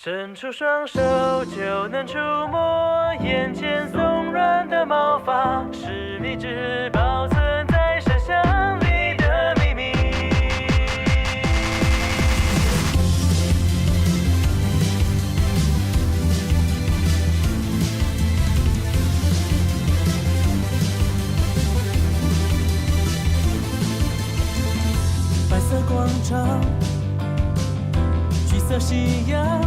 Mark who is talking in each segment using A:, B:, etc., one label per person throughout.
A: 伸出双手就能触摸眼前松软的毛发，是你只保存在深箱里的秘密。白色广场，橘色夕阳，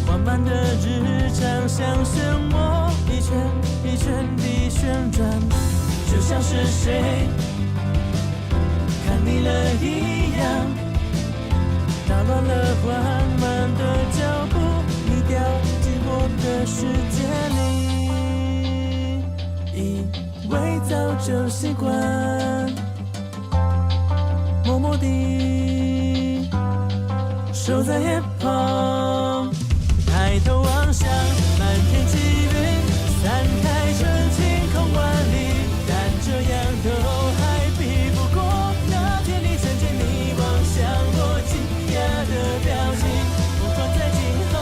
A: 缓慢的日常像漩涡，一圈一圈地旋转，就像是谁看腻了一样，打乱了缓慢的脚步，你掉进我的世界里，以为早就习惯，默默地守在眼旁，抬头望向满天积云，散开成晴空万里，但这样都还比不过那天你看见你望向我惊讶的表情。不管在今后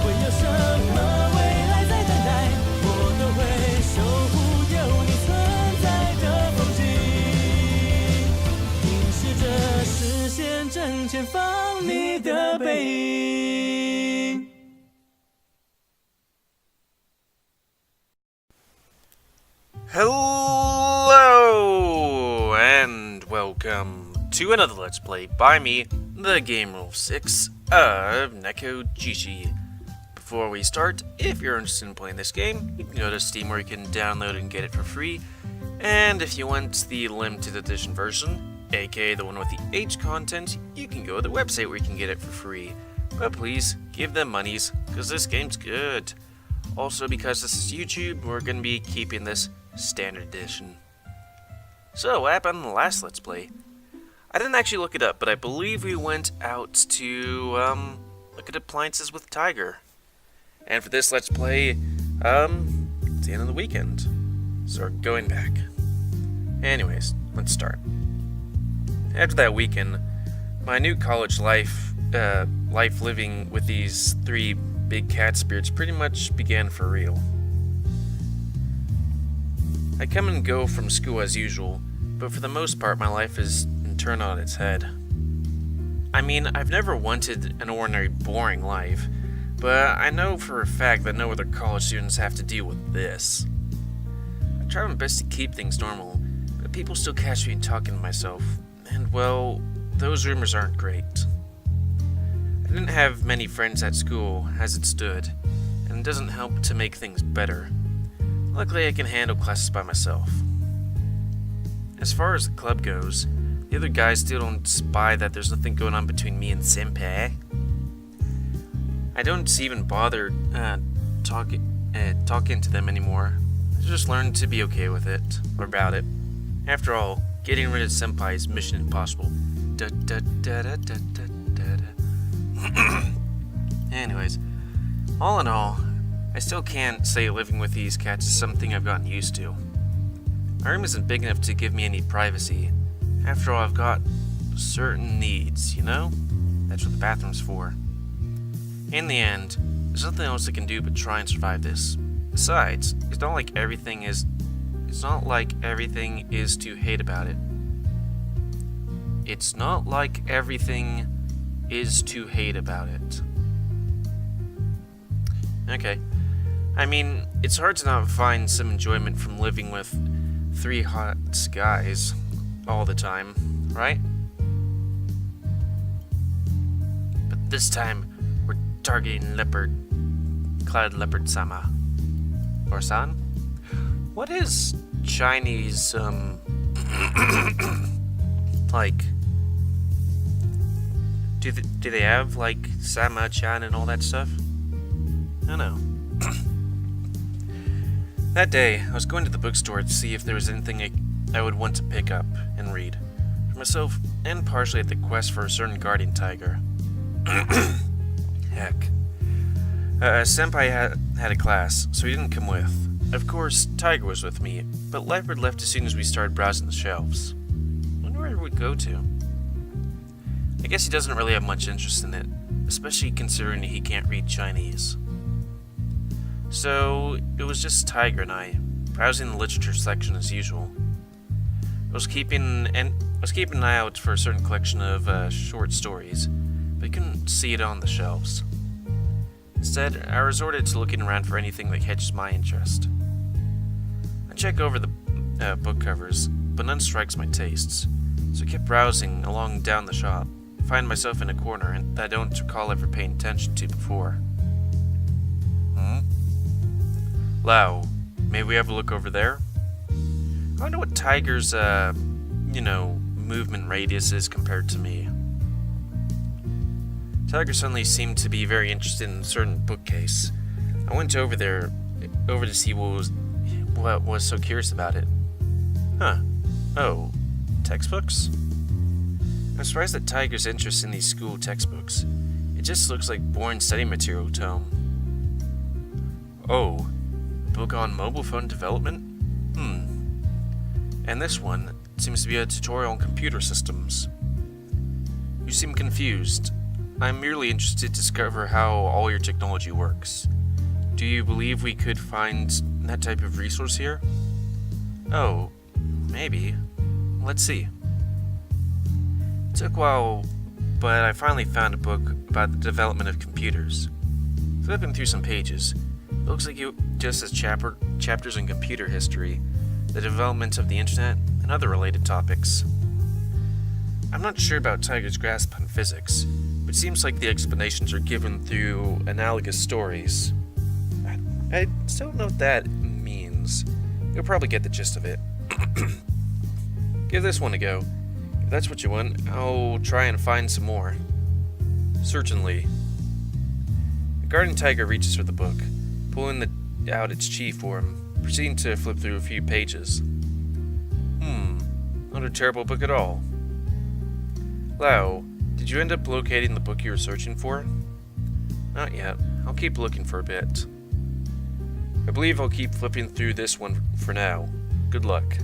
A: 会有什么未来在等待，我都会守护有你存在的风景，凝视着视线正前方你的背影。
B: Hello and welcome to another Let's Play by me, the GamerWolfSix of Nekojishi. Before we start, if you're interested in playing this game, you can go to Steam where you can download and get it for free. And if you want the limited edition version, aka the one with the H content, you can go to the website where you can get it for free. But please, give them monies, because this game's good. Also, because this is YouTube, we're going to be keeping this standard edition. So, what happened in the last Let's Play? I didn't actually look it up, but I believe we went out to, look at appliances with Tiger. And for this Let's Play, it's the end of the weekend. So we're going back. Anyways, let's start. After that weekend, my new college life living with these three big cat spirits pretty much began for real. I come and go from school as usual, but for the most part my life is turned on its head. I mean, I've never wanted an ordinary boring life, but I know for a fact that no other college students have to deal with this. I try my best to keep things normal, but people still catch me talking to myself, and well, those rumors aren't great. I didn't have many friends at school as it stood, and it doesn't help to make things better. Luckily, I can handle classes by myself. As far as the club goes, the other guys still don't spy that there's nothing going on between me and senpai. I don't even bother talking to them anymore. I just learned to be okay with it, or about it. After all, getting rid of senpai is mission impossible. Anyways, all in all, I still can't say living with these cats is something I've gotten used to. My room isn't big enough to give me any privacy. After all, I've got certain needs, you know? That's what the bathroom's for. In the end, there's nothing else I can do but try and survive this. Besides, it's not like everything is to hate about it. It's not like everything is to hate about it. Okay. I mean, it's hard to not find some enjoyment from living with three hot guys all the time, right? But this time, we're targeting Leopard, Cloud Leopard Sama. Or San? What is Chinese, like, do they have, like, Sama-chan and all that stuff? I don't know. That day, I was going to the bookstore to see if there was anything I would want to pick up and read. For myself, and partially at the quest for a certain guardian tiger. Heck. Senpai had a class, so he didn't come with. Of course, Tiger was with me, but Leopard left as soon as we started browsing the shelves. I wonder where we'd go to. I guess he doesn't really have much interest in it, especially considering he can't read Chinese. So, it was just Tiger and I, browsing the literature section as usual. I was keeping an eye out for a certain collection of short stories, but I couldn't see it on the shelves. Instead, I resorted to looking around for anything that catches my interest. I check over the book covers, but none strikes my tastes, so I kept browsing along down the shop, find myself in a corner that I don't recall ever paying attention to before. Lao, may we have a look over there? I wonder what Tiger's, movement radius is compared to me. Tiger suddenly seemed to be very interested in a certain bookcase. I went over to see what was so curious about it. Oh, textbooks? I'm surprised at Tiger's interest in these school textbooks. It just looks like boring study material tome. Oh, a book on mobile phone development? And this one seems to be a tutorial on computer systems. You seem confused. I'm merely interested to discover how all your technology works. Do you believe we could find that type of resource here? Oh, maybe. Let's see. It took a while, but I finally found a book about the development of computers. Flipping through some pages, it looks like it just has chapters in computer history, the development of the internet, and other related topics. I'm not sure about Tiger's grasp on physics, but it seems like the explanations are given through analogous stories. I don't know what that means. You'll probably get the gist of it. Give this one a go. If that's what you want, I'll try and find some more. Certainly. The guardian Tiger reaches for the book, pulling out its chi for him, proceeding to flip through a few pages. Not a terrible book at all. Lao, did you end up locating the book you were searching for? Not yet. I'll keep looking for a bit. I believe I'll keep flipping through this one for now. Good luck.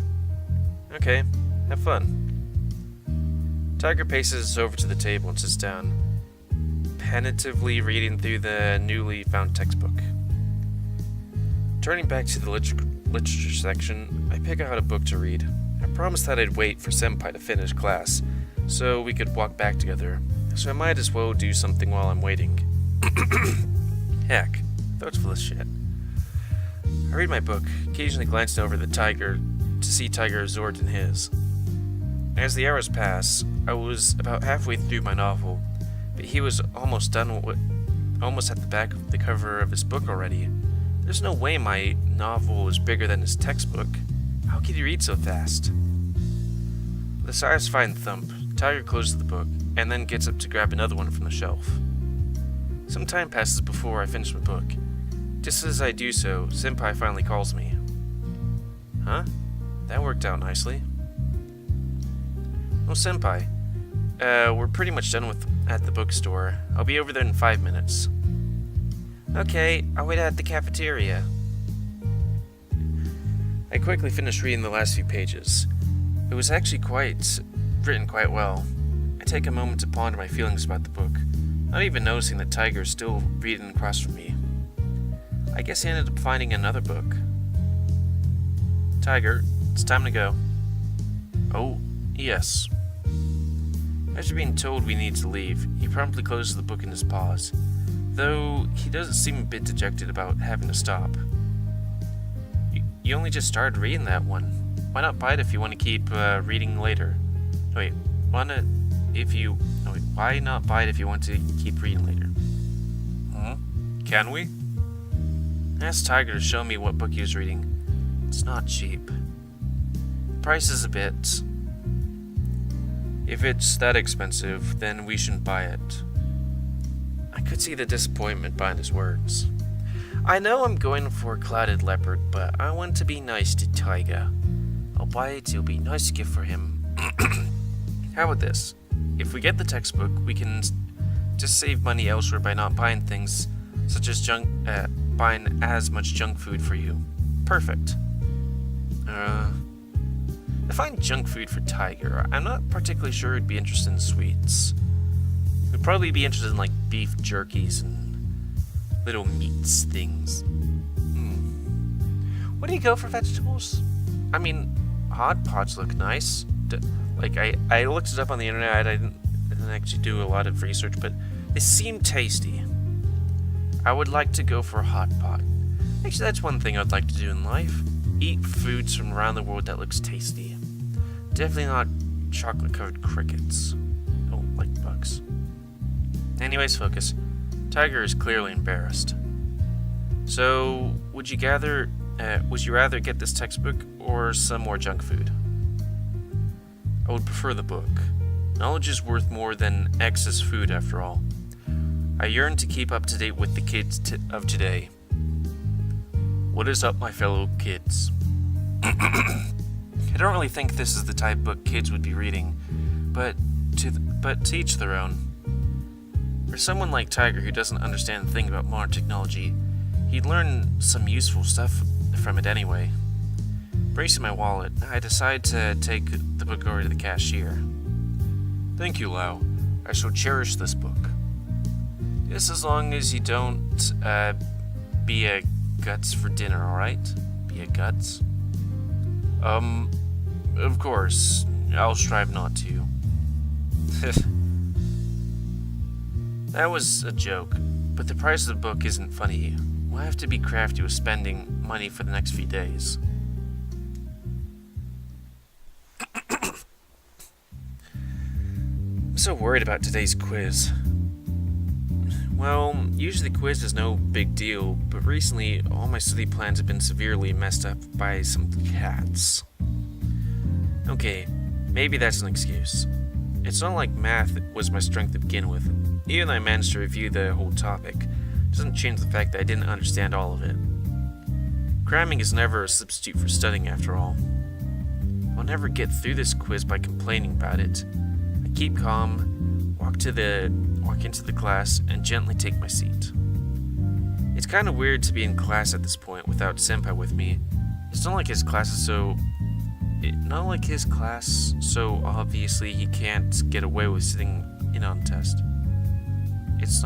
B: Okay, have fun. Tiger paces over to the table and sits down, penitently reading through the newly found textbook. Turning back to the literature section, I pick out a book to read. I promised that I'd wait for senpai to finish class, so we could walk back together, so I might as well do something while I'm waiting. Heck, thoughts for this shit. I read my book, occasionally glancing over the Tiger to see Tiger absorbed in his. As the hours pass, I was about halfway through my novel, but he was almost at the back of the cover of his book already. There's no way my novel is bigger than his textbook. How could he read so fast? With a satisfying thump, Tiger closes the book, and then gets up to grab another one from the shelf. Some time passes before I finish my book. Just as I do so, senpai finally calls me. Huh? That worked out nicely. Oh, senpai. We're pretty much done at the bookstore. I'll be over there in 5 minutes. Okay, I'll wait at the cafeteria. I quickly finished reading the last few pages. It was actually written quite well. I take a moment to ponder my feelings about the book, not even noticing that Tiger is still reading across from me. I guess he ended up finding another book. Tiger, it's time to go. Oh, yes. After being told we need to leave, he promptly closes the book in his paws, though he doesn't seem a bit dejected about having to stop. You only just started reading that one. Why not buy it if you want to keep reading later? Why not buy it if you want to keep reading later? Can we? I asked Tiger to show me what book he was reading. It's not cheap. The price is a bit. If it's that expensive, then we shouldn't buy it. I could see the disappointment behind his words. I know I'm going for a clouded leopard, but I want to be nice to Tiger. I'll buy it, it'll be a nice gift for him. How about this? If we get the textbook, we can just save money elsewhere by not buying things such as buying as much junk food for you. Perfect. If I'm junk food for Tiger, I'm not particularly sure he'd be interested in sweets. We'd probably be interested in like beef jerkies and little meats things. What do you go for vegetables? I mean, hot pots look nice. I looked it up on the internet. I didn't actually do a lot of research, but they seem tasty. I would like to go for a hot pot. Actually, that's one thing I'd like to do in life. Eat foods from around the world that looks tasty. Definitely not chocolate-covered crickets. Don't like bugs. Anyways, focus. Tiger is clearly embarrassed. So, would you rather get this textbook or some more junk food? I would prefer the book. Knowledge is worth more than excess food, after all. I yearn to keep up to date with the kids of today. What is up, my fellow kids? I don't really think this is the type of book kids would be reading, but to each their own. For someone like Tiger who doesn't understand a thing about modern technology, he'd learn some useful stuff from it anyway. Bracing my wallet, I decide to take the book over to the cashier. Thank you, Lau. I shall cherish this book. Just as long as you don't be a guts for dinner, alright? Be a guts? Of course. I'll strive not to. That was a joke, but the price of the book isn't funny. We'll have to be crafty with spending money for the next few days. I'm so worried about today's quiz. Well, usually the quiz is no big deal, but recently all my study plans have been severely messed up by some cats. Okay, maybe that's an excuse. It's not like math was my strength to begin with. Even though I managed to review the whole topic, it doesn't change the fact that I didn't understand all of it. Cramming is never a substitute for studying, after all. I'll never get through this quiz by complaining about it. I keep calm, walk into the class, and gently take my seat. It's kind of weird to be in class at this point without senpai with me. It's not like his class so obviously he can't get away with sitting in on the test. It's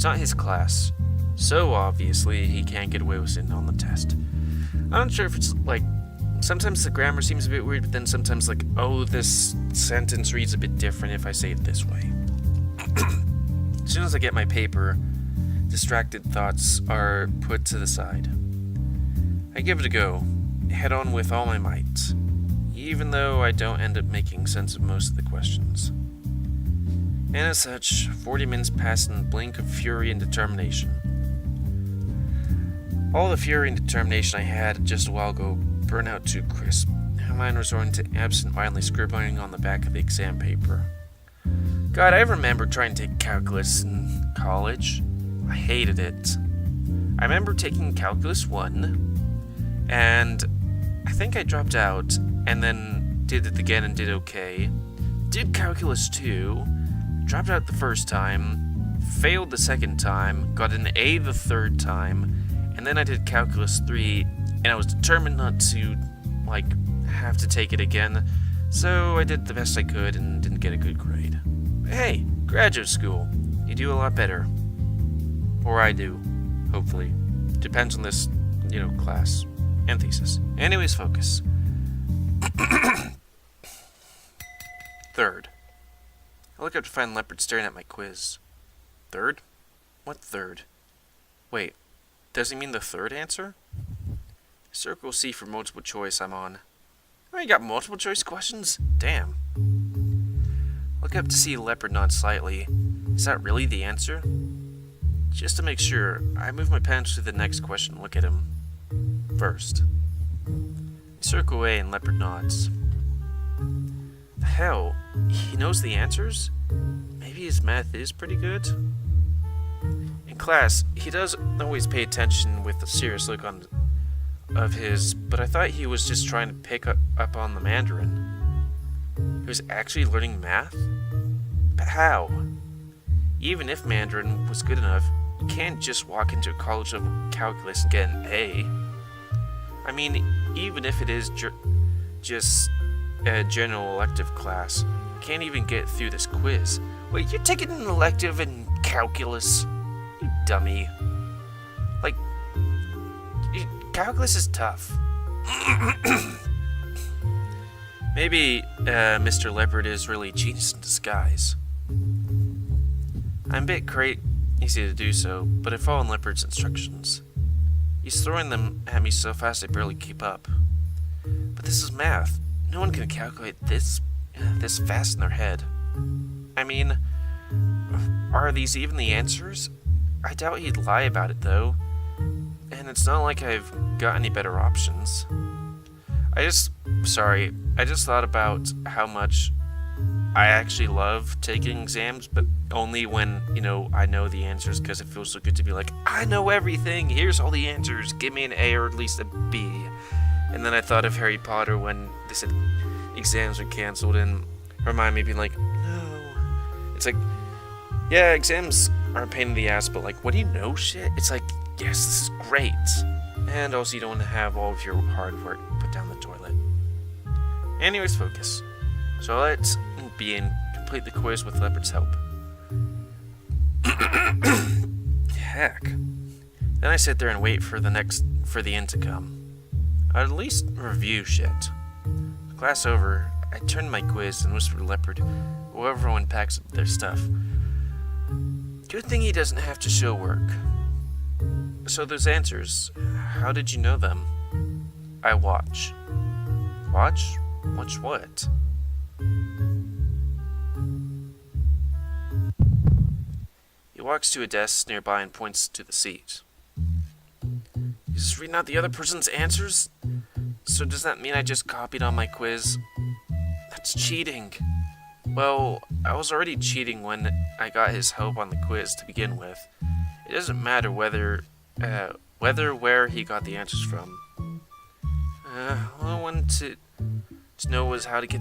B: not his class. So obviously he can't get away with sitting on the test. I'm not sure if it's like, sometimes the grammar seems a bit weird, but then sometimes like, oh, this sentence reads a bit different if I say it this way. As soon as I get my paper, distracted thoughts are put to the side. I give it a go, head on with all my might, even though I don't end up making sense of most of the questions. And as such, 40 minutes pass in the blink of fury and determination. All the fury and determination I had just a while ago burn out too crisp. Now mine resorting to absent-mindedly scribbling on the back of the exam paper. God, I remember trying to take calculus in college. I hated it. I remember taking calculus 1, and I think I dropped out, and then did it again and did okay. Did calculus 2, dropped out the first time, failed the second time, got an A the third time, and then I did calculus 3, and I was determined not to, have to take it again, so I did the best I could and didn't get a good grade. But hey, graduate school, you do a lot better. Or I do, hopefully. Depends on this, class and thesis. Anyways, focus. Third. I look up to find Leopard staring at my quiz. Third? What third? Wait, does he mean the third answer? Circle C for multiple choice I'm on. Oh, you got multiple choice questions? Damn. Look up to see Leopard nod slightly. Is that really the answer? Just to make sure, I move my pen to the next question and look at him. First. Circle A and Leopard nods. The hell? He knows the answers? Maybe his math is pretty good? In class, he does always pay attention with a serious look of his, but I thought he was just trying to pick up on the Mandarin. He was actually learning math? But how? Even if Mandarin was good enough, you can't just walk into a college-level calculus and get an A. I mean, even if it is just a general elective class, you can't even get through this quiz. Wait, you're taking an elective in calculus? You dummy. Like, calculus is tough. Maybe Mr. Leopard is really genius in disguise. I'm a bit crazy to do so, but I follow Leopard's instructions. He's throwing them at me so fast I barely keep up. But this is math. No one can calculate this fast in their head. I mean, are these even the answers? I doubt he'd lie about it, though. And it's not like I've got any better options. I just thought about how much I actually love taking exams, but only when, I know the answers, because it feels so good to be like, I know everything, here's all the answers, give me an A or at least a B. And then I thought of Harry Potter when they said exams are cancelled, and Hermione being like, no. It's like, yeah, exams are a pain in the ass, but like, when you know shit, it's like, yes, this is great. And also you don't want to have all of your hard work put down the toilet. Anyways, focus. So let's complete the quiz with Leopard's help. Heck. Then I sit there and wait for the end to come. I'd at least review shit. With class over, I turn to my quiz and whisper to Leopard while everyone packs up their stuff. Good thing he doesn't have to show work. So those answers, how did you know them? I watch. Watch? Watch what? He walks to a desk nearby and points to the seat. He's just reading out the other person's answers? So does that mean I just copied on my quiz? That's cheating. Well, I was already cheating when I got his help on the quiz to begin with. It doesn't matter where he got the answers from. All I wanted to know was how he got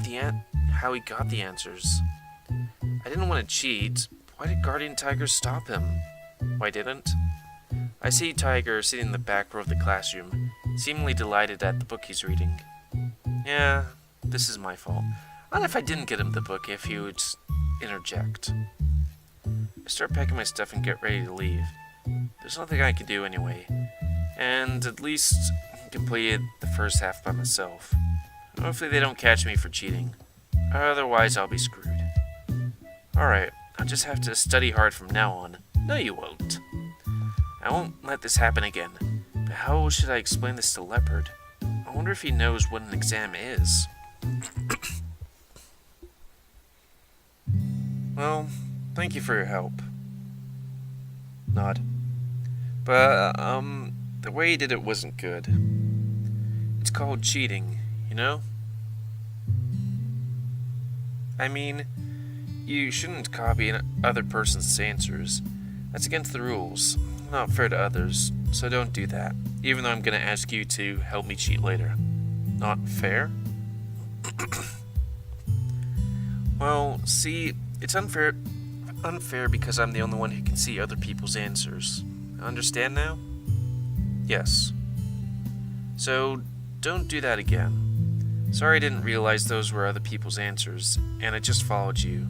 B: the answers. I didn't want to cheat. Why did Guardian Tiger stop him? Why didn't? I see Tiger sitting in the back row of the classroom, seemingly delighted at the book he's reading. Yeah, this is my fault. Not if I didn't get him the book, if he would just interject. I start packing my stuff and get ready to leave. There's nothing I can do anyway, and at least completed the first half by myself. Hopefully they don't catch me for cheating. Otherwise I'll be screwed. Alright, I'll just have to study hard from now on. No, you won't. I won't let this happen again. But how should I explain this to Leopard? I wonder if he knows what an exam is. Well, thank you for your help. Nod. But, the way he did it wasn't good. It's called cheating, you know? I mean, you shouldn't copy another person's answers. That's against the rules. Not fair to others, so don't do that. Even though I'm gonna ask you to help me cheat later. Not fair? Well, see, it's unfair because I'm the only one who can see other people's answers. Understand now? Yes. So, don't do that again. Sorry I didn't realize those were other people's answers, and I just followed you.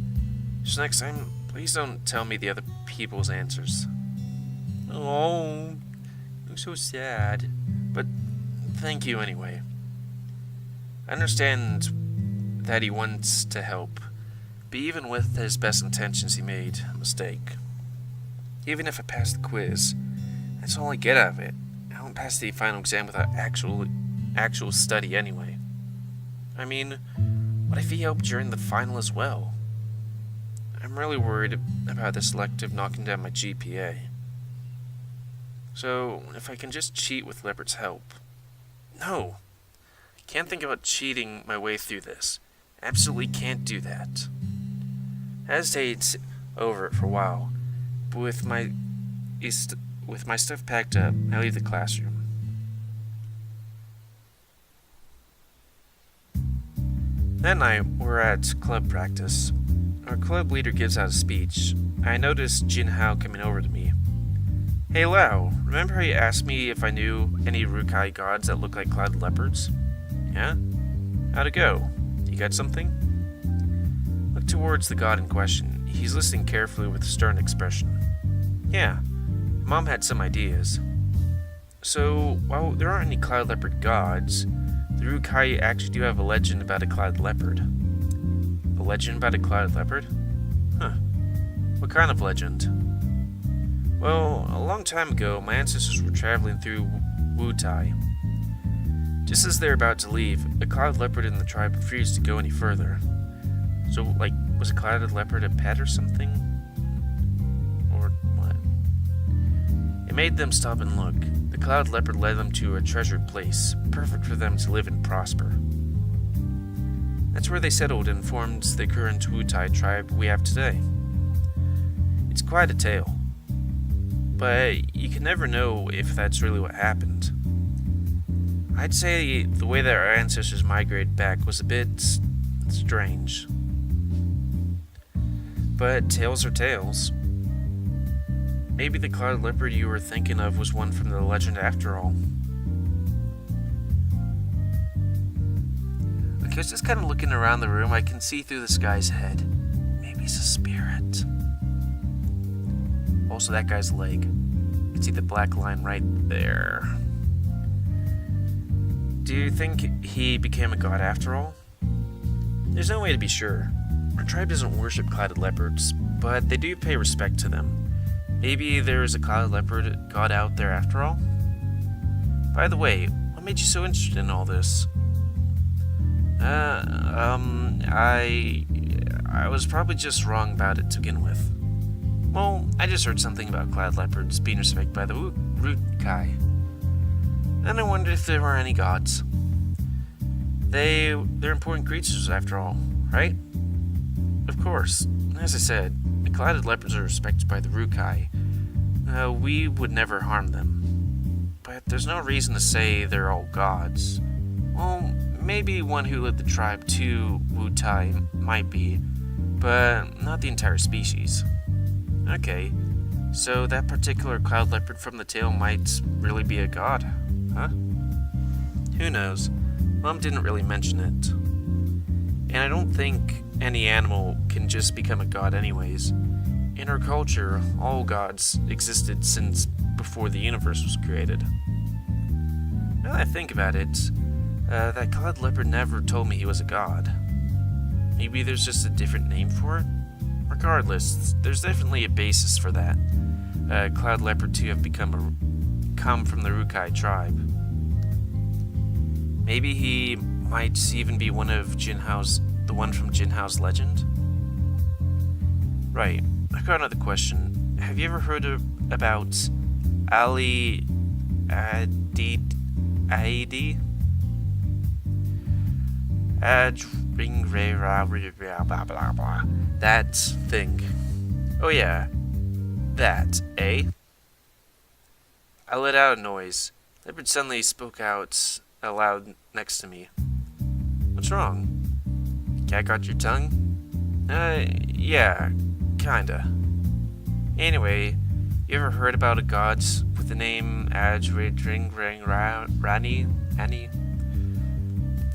B: So next time, please don't tell me the other people's answers. Oh, I'm so sad. But thank you anyway. I understand that he wants to help, but even with his best intentions, he made a mistake. Even if I pass the quiz, that's all I get out of it. I don't pass the final exam without actual study anyway. I mean, what if he helped during the final as well? I'm really worried about this elective knocking down my GPA. So, if I can just cheat with Leopard's help. No! I can't think about cheating my way through this. Absolutely can't do that. Hesitated over it for a while, but with my stuff packed up, I leave the classroom. That night, we're at club practice. Our club leader gives out a speech. I noticed Jin Hao coming over to me. Hey Lao, remember how you asked me if I knew any Rukai gods that look like clouded leopards? Yeah? How'd it go? You got something? Look towards the god in question. He's listening carefully with a stern expression. Yeah, Mom had some ideas. So, while there aren't any cloud leopard gods, the Rukai actually do have a legend about a cloud leopard. A legend about a cloud leopard? Huh. What kind of legend? Well, a long time ago, my ancestors were traveling through Wutai. Just as they're about to leave, a cloud leopard in the tribe refused to go any further. So, was a cloud leopard a pet or something? Or what? It made them stop and look. The cloud leopard led them to a treasured place, perfect for them to live and prosper. That's where they settled and formed the current Wutai tribe we have today. It's quite a tale, but you can never know if that's really what happened. I'd say the way that our ancestors migrated back was a bit strange. But tales are tales. Maybe the cloud leopard you were thinking of was one from the legend after all. Okay, I was just kind of looking around the room. I can see through this guy's head. Maybe he's a spirit. Also, that guy's leg. You can see the black line right there. Do you think he became a god after all? There's no way to be sure. Our tribe doesn't worship clouded leopards, but they do pay respect to them. Maybe there is a clouded leopard god out there after all? By the way, what made you so interested in all this? I was probably just wrong about it to begin with. Well, I just heard something about cloud leopards being respected by the Rukai. And I wondered if there were any gods. They're important creatures after all, right? Of course. As I said, the clouded leopards are respected by the Rukai. We would never harm them. But there's no reason to say they're all gods. Well, maybe one who led the tribe to Wutai might be, but not the entire species. Okay, so that particular cloud leopard from the tale might really be a god, huh? Who knows? Mom didn't really mention it. And I don't think any animal can just become a god anyways. In our culture, all gods existed since before the universe was created. Now that I think about it, that cloud leopard never told me he was a god. Maybe there's just a different name for it? Regardless, there's definitely a basis for that. Cloud leopard to have come from the Rukai tribe. Maybe he might even be one of the one from Jinhao's legend? Right, I've got another question. Have you ever heard about Ali Aidi? That thing. Oh yeah. That, eh? I let out a noise. Leopard suddenly spoke out aloud next to me. What's wrong? Cat got your tongue? Yeah, kinda. Anyway, you ever heard about a god with the name Rani? Annie?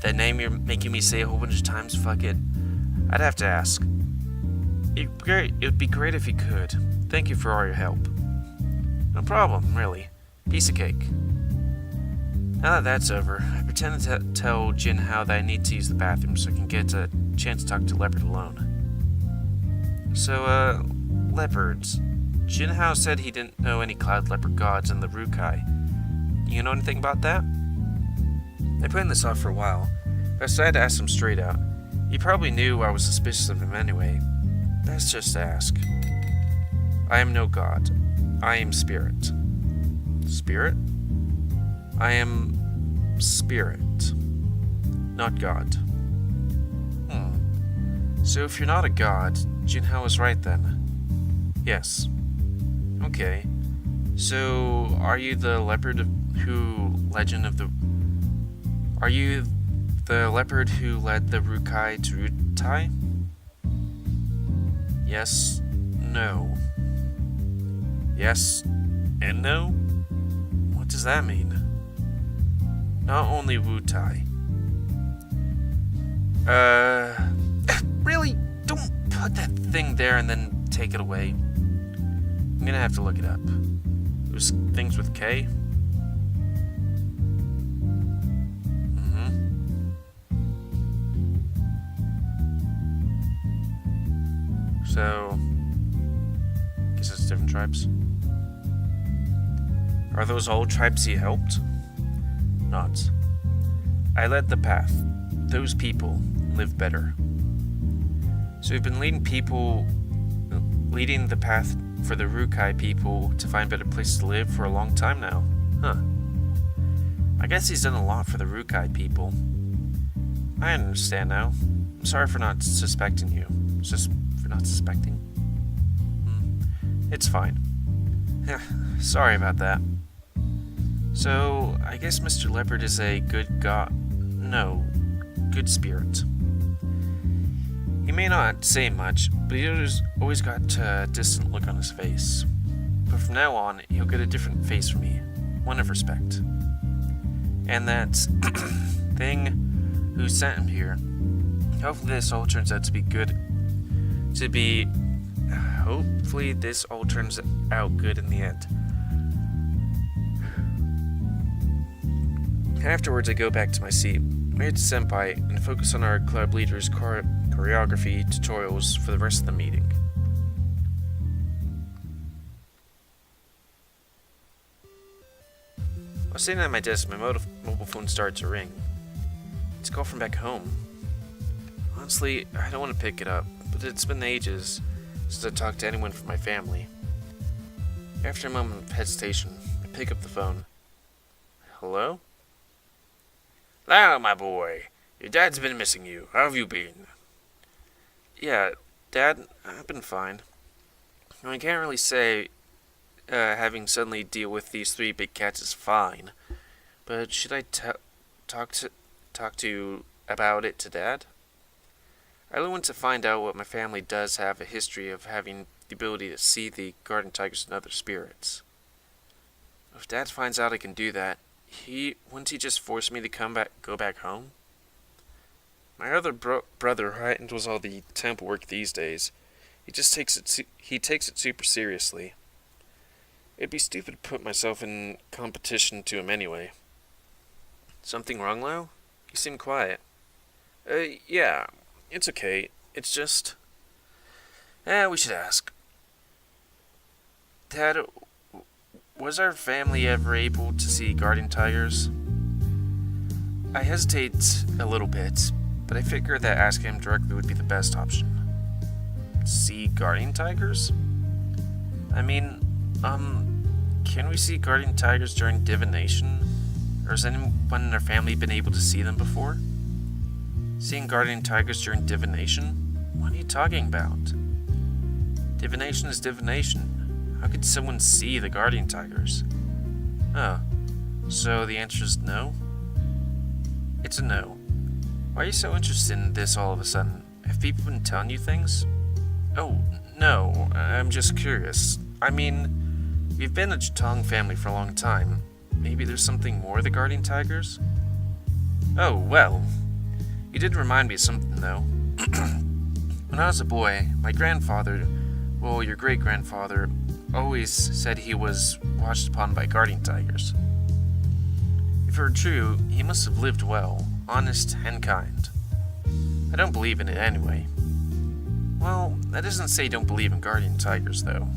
B: That name you're making me say a whole bunch of times, fuck it. I'd have to ask. It'd be great if you could. Thank you for all your help. No problem, really. Piece of cake. Now that that's over, I pretended to tell Jinhao that I need to use the bathroom so I can get a chance to talk to Leopard alone. So, leopards. Jinhao said he didn't know any cloud leopard gods in the Rukai. You know anything about that? I planned this off for a while, but I decided to ask him straight out. He probably knew I was suspicious of him anyway. Let's just ask. I am no god. I am spirit. Spirit? I am spirit, not god. So if you're not a god, Jinhao is right then. Yes. Okay. So, are you the leopard Are you the leopard who led the Rukai to Rutai? Yes. No. Yes. And no? What does that mean? Not only Wutai. Really? Don't put that thing there and then take it away? I'm gonna have to look it up. It was things with K? So, guess it's different tribes. Are those all tribes he helped? Not. I led the path. Those people live better. So we've been leading the path for the Rukai people to find better places to live for a long time now. Huh. I guess he's done a lot for the Rukai people. I understand now. I'm sorry for not suspecting you. Not suspecting? It's fine. Sorry about that. So, I guess Mr. Leopard is a good good spirit. He may not say much, but he's always got a distant look on his face. But from now on, he'll get a different face from me, one of respect. And that thing who sent him here, hopefully this all turns out to be good. Hopefully this all turns out good in the end. Afterwards, I go back to my seat, married to senpai, and focus on our club leader's choreography tutorials for the rest of the meeting. While sitting at my desk, my mobile phone started to ring. It's a call from back home. Honestly, I don't want to pick it up, but it's been ages since I talked to anyone from my family. After a moment of hesitation, I pick up the phone. Hello? Hello, my boy. Your dad's been missing you. How have you been? Yeah, Dad, I've been fine. I can't really say having suddenly deal with these 3 big cats is fine, but should I talk to about it to Dad? I really want to find out what my family does have a history of having the ability to see the guardian tigers and other spirits. If Dad finds out I can do that, wouldn't he just force me to go back home? My other brother handles all the temple work these days. He takes it super seriously. It'd be stupid to put myself in competition to him anyway. Something wrong, Leo? You seem quiet. Yeah. It's okay. It's just... we should ask. Dad, was our family ever able to see guardian tigers? I hesitate a little bit, but I figure that asking him directly would be the best option. See guardian tigers? I mean, can we see guardian tigers during divination? Or has anyone in our family been able to see them before? Seeing guardian tigers during divination? What are you talking about? Divination is divination. How could someone see the guardian tigers? Oh, so the answer is no? It's a no. Why are you so interested in this all of a sudden? Have people been telling you things? Oh, no, I'm just curious. I mean, we've been a Jitong family for a long time. Maybe there's something more to the guardian tigers? Oh, well... You did remind me of something, though. When I was a boy, my grandfather, well, your great-grandfather, always said he was watched upon by guardian tigers. If it were true, he must have lived well, honest and kind. I don't believe in it anyway. Well, that doesn't say you don't believe in guardian tigers, though.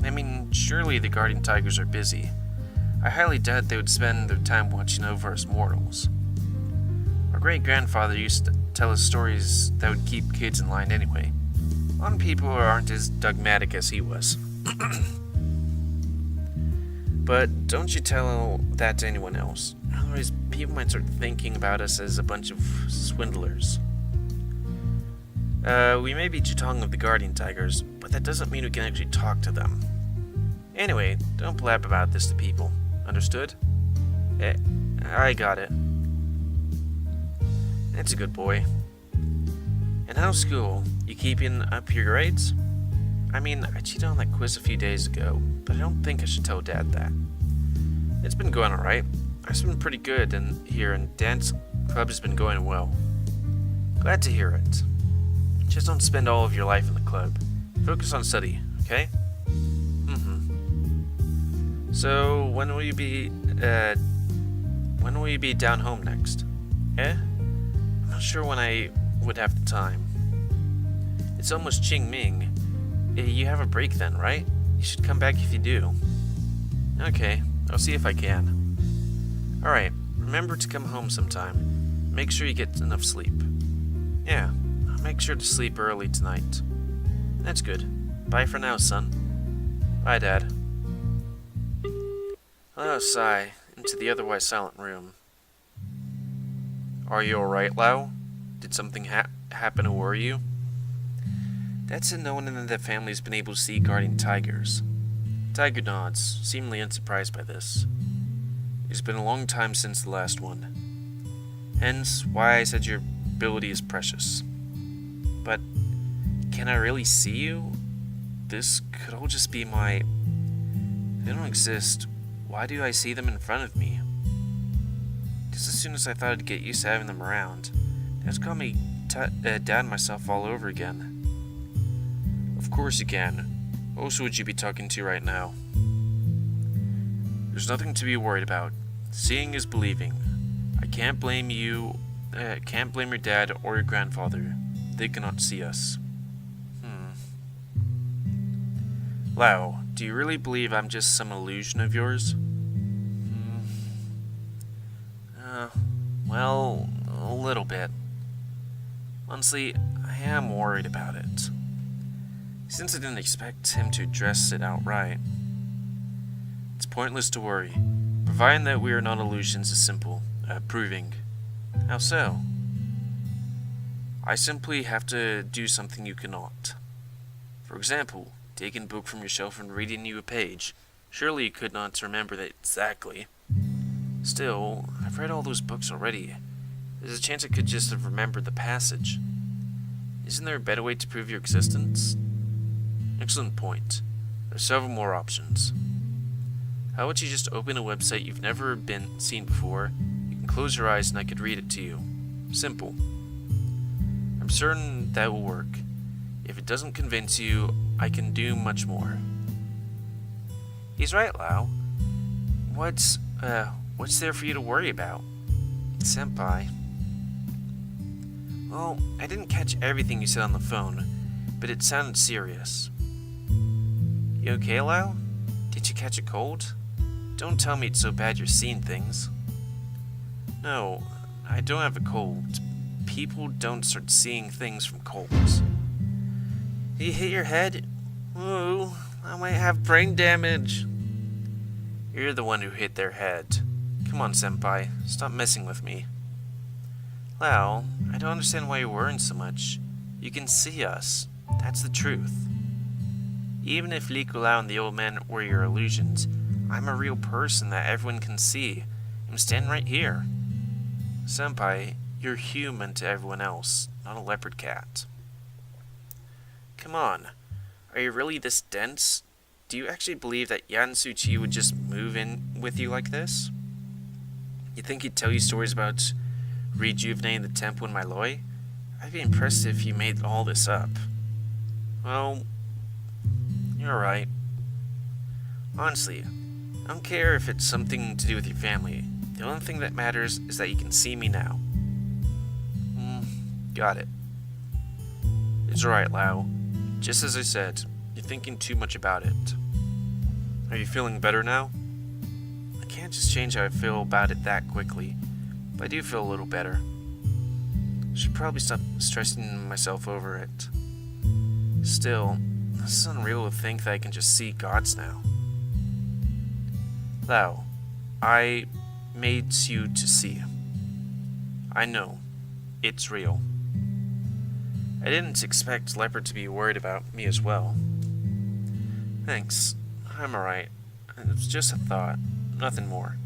B: I mean, surely the guardian tigers are busy. I highly doubt they would spend their time watching over us mortals. Our great-grandfather used to tell us stories that would keep kids in line anyway. A lot of people aren't as dogmatic as he was. But don't you tell that to anyone else. Otherwise, people might start thinking about us as a bunch of swindlers. We may be Jitong of the guardian tigers, but that doesn't mean we can actually talk to them. Anyway, don't blab about this to people. Understood? I got it. That's a good boy. And how's school? You keeping up your grades? I mean, I cheated on that quiz a few days ago, but I don't think I should tell Dad that. It's been going alright. I've been pretty good here, and dance club has been going well. Glad to hear it. Just don't spend all of your life in the club. Focus on study, okay? So, when will you be down home next? I'm not sure when I would have the time. It's almost Qingming. You have a break then, right? You should come back if you do. Okay, I'll see if I can. Alright, remember to come home sometime. Make sure you get enough sleep. Yeah, I'll make sure to sleep early tonight. That's good. Bye for now, son. Bye, Dad. Lao sigh into the otherwise silent room. Are you alright, Lao? Did something happen to worry you? Dad said no one in the family has been able to see guardian tigers. Tiger nods, seemingly unsurprised by this. It's been a long time since the last one. Hence, why I said your ability is precious. But, can I really see you? This could all just be my... They don't exist. Why do I see them in front of me? Just as soon as I thought I'd get used to having them around, Dad's called me Dad myself all over again. Of course you can. Who else would you be talking to right now? There's nothing to be worried about. Seeing is believing. I can't blame you. Can't blame your dad or your grandfather. They cannot see us. Lao, do you really believe I'm just some illusion of yours? Well, a little bit. Honestly, I am worried about it. Since I didn't expect him to address it outright. It's pointless to worry. Providing that we are not illusions is simple. Proving. How so? I simply have to do something you cannot. For example, taking a book from your shelf and reading you a page. Surely you could not remember that exactly. Still, I've read all those books already. There's a chance I could just have remembered the passage. Isn't there a better way to prove your existence? Excellent point. There are several more options. How about you just open a website you've never seen before? You can close your eyes and I could read it to you. Simple. I'm certain that will work. If it doesn't convince you, I can do much more. He's right, Lao. What's there for you to worry about? Senpai. Well, I didn't catch everything you said on the phone, but it sounded serious. You okay, Lao? Did you catch a cold? Don't tell me it's so bad you're seeing things. No, I don't have a cold. People don't start seeing things from colds. Did you hit your head? Ooh, I might have brain damage. You're the one who hit their head. Come on, Senpai. Stop messing with me. Lao, I don't understand why you're worrying so much. You can see us. That's the truth. Even if Li Lao and the old man were your illusions, I'm a real person that everyone can see. I'm standing right here. Senpai, you're human to everyone else, not a leopard cat. Come on. Are you really this dense? Do you actually believe that Yan Suchi would just move in with you like this? You think he'd tell you stories about rejuvenating the temple in Mailoi? I'd be impressed if you made all this up. Well, you're right. Honestly, I don't care if it's something to do with your family. The only thing that matters is that you can see me now. Got it. It's alright, Lao. Just as I said, you're thinking too much about it. Are you feeling better now? I can't just change how I feel about it that quickly, but I do feel a little better. I should probably stop stressing myself over it. Still, it's unreal to think that I can just see gods now. Lao, I made you to see. I know. It's real. I didn't expect Leopard to be worried about me as well. Thanks. I'm alright. It was just a thought. Nothing more.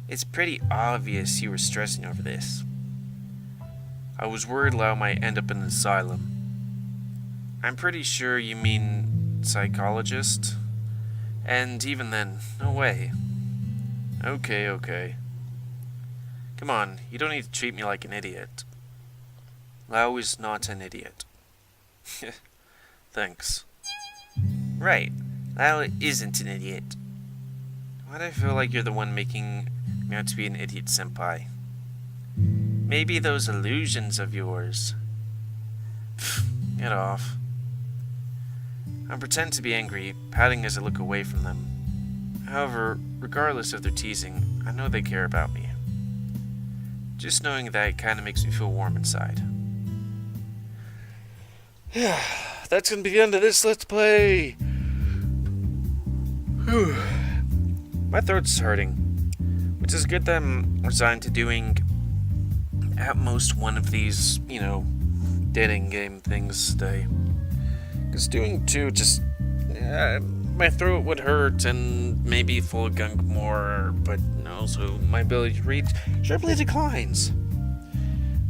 B: It's pretty obvious you were stressing over this. I was worried Lao might end up in an asylum. I'm pretty sure you mean psychologist? And even then, no way. Okay. Come on, you don't need to treat me like an idiot. Lao is not an idiot. Thanks. Right. Lyle isn't an idiot. Why do I feel like you're the one making me out to be an idiot, senpai? Maybe those illusions of yours. Get off. I pretend to be angry, pouting as I look away from them. However, regardless of their teasing, I know they care about me. Just knowing that kinda makes me feel warm inside. That's gonna be the end of this Let's Play! Whew. My throat's hurting, which is good that I'm resigned to doing at most one of these, dating game things a day. Because doing two just... my throat would hurt and maybe full of gunk more, but also my ability to read sharply declines.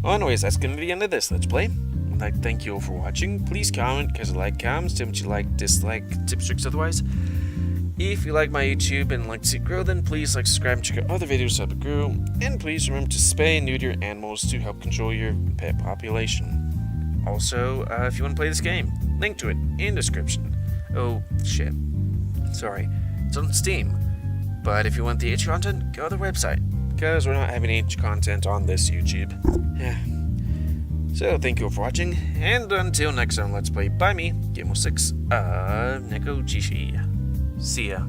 B: Well, anyways, that's gonna be the end of this Let's Play. I'd like to thank you all for watching. Please comment, because I like comments. Tell me what you like, dislike, tips, tricks, otherwise. If you like my YouTube and like to see it grow, then please subscribe and check out other videos to help it grow. And please remember to spay and neuter your animals to help control your pet population. Also, if you want to play this game, link to it in description. Oh, shit. Sorry. It's on Steam. But if you want the H content, go to the website. Because we're not having H content on this YouTube. Yeah. So, thank you all for watching, and until next time, Let's Play by me, GamerWolfSix, Nekojishi. See ya.